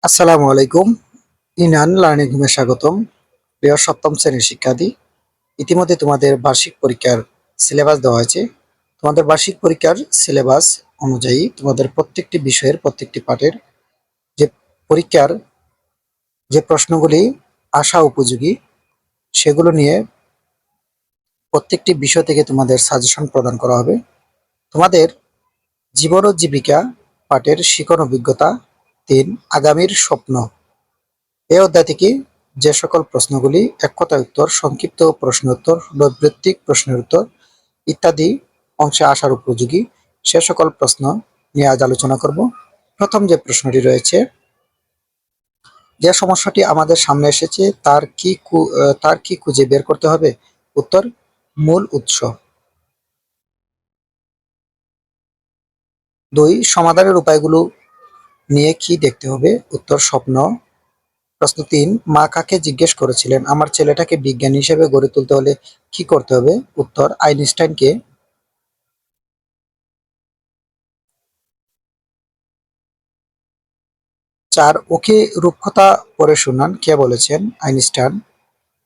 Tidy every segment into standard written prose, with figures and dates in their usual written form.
আসসালামু আলাইকুম। ইনান লার্নিং হোমে স্বাগতম। প্রিয় সপ্তম শ্রেণীর শিক্ষার্থী, ইতিমধ্যে তোমাদের বার্ষিক পরীক্ষার সিলেবাস দেওয়া হয়েছে। তোমাদের বার্ষিক পরীক্ষার সিলেবাস অনুযায়ী তোমাদের প্রত্যেকটি বিষয়ের প্রত্যেকটি পাঠের যে পরীক্ষার যে প্রশ্নগুলি আসা উপযোগী সেগুলো নিয়ে প্রত্যেকটি বিষয় থেকে তোমাদের সাজেশন প্রদান করা হবে। তোমাদের জীবন ও জীবিকা পাঠের শিখন অভিজ্ঞতা ৩ আগামীর স্বপ্ন এই অধ্যায় থেকে যে সকল প্রশ্নগুলি এক কথায় উত্তর, সংক্ষিপ্ত প্রশ্ন উত্তর, নৈর্ব্যক্তিক প্রশ্নের উত্তর ইত্যাদি অংশে আসার উপযোগী সে সকল প্রশ্ন নিয়ে আজ আলোচনা করব। প্রথম যে প্রশ্নটি রয়েছে, যে সমস্যাটি আমাদের সামনে এসেছে তার কি খুঁজে বের করতে হবে? উত্তর, মূল উৎস। ২ সমাধানের উপায়গুলো নিয়ে কি দেখতে হবে? উত্তর, স্বপ্ন। প্রশ্ন ৩ মা কাকে জিজ্ঞেস করেছিলেন আমার ছেলেটাকে বিজ্ঞানী হিসেবে গড়ে তুলতে হলে কি করতে হবে? উত্তর, আইনস্টাইনকে। ৪ ওকে রূপকথা পড়ে শোনান, কে বলেছেন? আইনস্টাইন।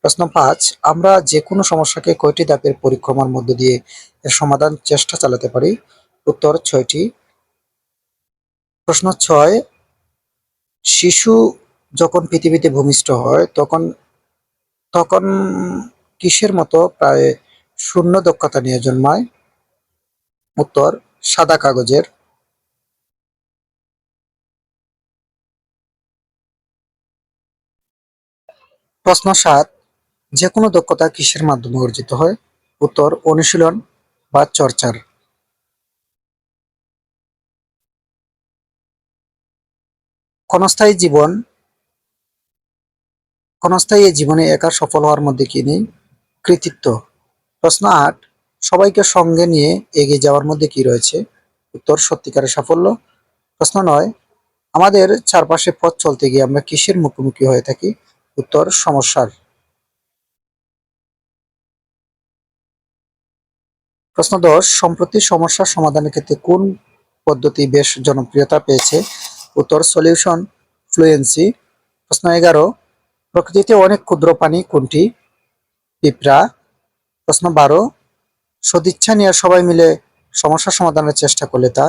প্রশ্ন ৫ আমরা যে কোনো সমস্যাকে কয়টি ধাপের পরিক্রমার মধ্য দিয়ে এর সমাধান চেষ্টা চালাতে পারি? উত্তর, ৬টি। প্রশ্ন ৬ শিশু যখন পৃথিবীতে ভূমিষ্ঠ হয় তখন তখন কিসের মতো প্রায় শূন্য দক্ষতা নিয়ে জন্মায়? উত্তর, সাদা কাগজের। প্রশ্ন ৭ যেকোনো দক্ষতা কিসের মাধ্যমে অর্জিত হয়? উত্তর, অনুশীলন বা চর্চার। ক্ষণস্থায়ী জীবন ক্ষণস্থায়ী এই জীবনে একা সফল হওয়ার মধ্যে কি নেই? কৃতিত্ব। প্রশ্ন ৮ সবাইকে সঙ্গে নিয়ে এগিয়ে যাওয়ার মধ্যে কি রয়েছে? উত্তর, সত্যিকারের সাফল্য। প্রশ্ন ৯ আমাদের চারপাশে পথ চলতে গিয়ে আমরা কিসের মুখোমুখি হয়ে থাকি? উত্তর, সমস্যার। প্রশ্ন ১০ সম্প্রতি সমস্যার সমাধানের ক্ষেত্রে কোন পদ্ধতি বেশ জনপ্রিয়তা পেয়েছে? উত্তর, সলিউশন ফ্লুয়েন্সি। প্রশ্ন ১১ প্রকৃতিতে অনেক ক্ষুদ্র প্রাণী কোনটি? পিঁপড়া। প্রশ্ন ১২ সদিচ্ছা নিয়ে সবাই মিলে সমস্যা সমাধানের চেষ্টা করলে তা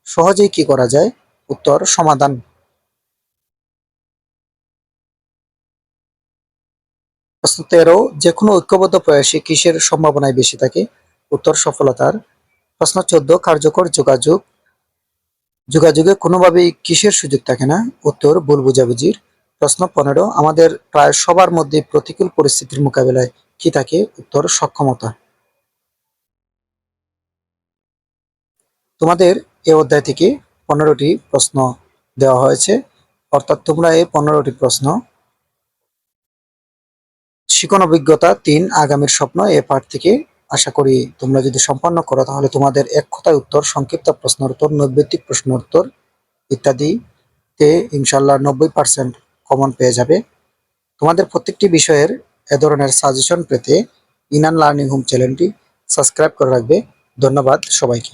সহজেই কি করা যায়? উত্তর, সমাধান। প্রশ্ন ১৩ যেকোনো ঐক্যবদ্ধ প্রয়াসে কিসের সম্ভাবনায় বেশি থাকে? উত্তর, সফলতার। প্রশ্ন ১৪ কার্যকর যোগাযোগে কোনোভাবেই কিসের সুযোগ থাকে না? উত্তর, ভুল বোঝাবুঝির। প্রশ্ন ১৫ আমাদের প্রায় সবার মধ্যে প্রতিকূল পরিস্থিতির মোকাবেলায় কি থাকে? উত্তর, সক্ষমতা। তোমাদের এই অধ্যায় থেকে ১৫টি প্রশ্ন দেওয়া হয়েছে, অর্থাৎ তোমরা এই ১৫টি প্রশ্ন শিখন অভিজ্ঞতা ৩ আগামীর স্বপ্ন এ পাঠ থেকে আশা করি তোমরা যদি সম্পন্ন করো তাহলে তোমাদের এক কথায় উত্তর, সংক্ষিপ্ত প্রশ্নের উত্তর, নৈর্ব্যক্তিক প্রশ্নের উত্তর ইত্যাদিতে ইনশাল্লাহ ৯০% কমন পেয়ে যাবে। তোমাদের প্রত্যেকটি বিষয়ের এ ধরনের সাজেশন পেতে ইনান লার্নিং হোম চ্যানেলটি সাবস্ক্রাইব করে রাখবে। ধন্যবাদ সবাইকে।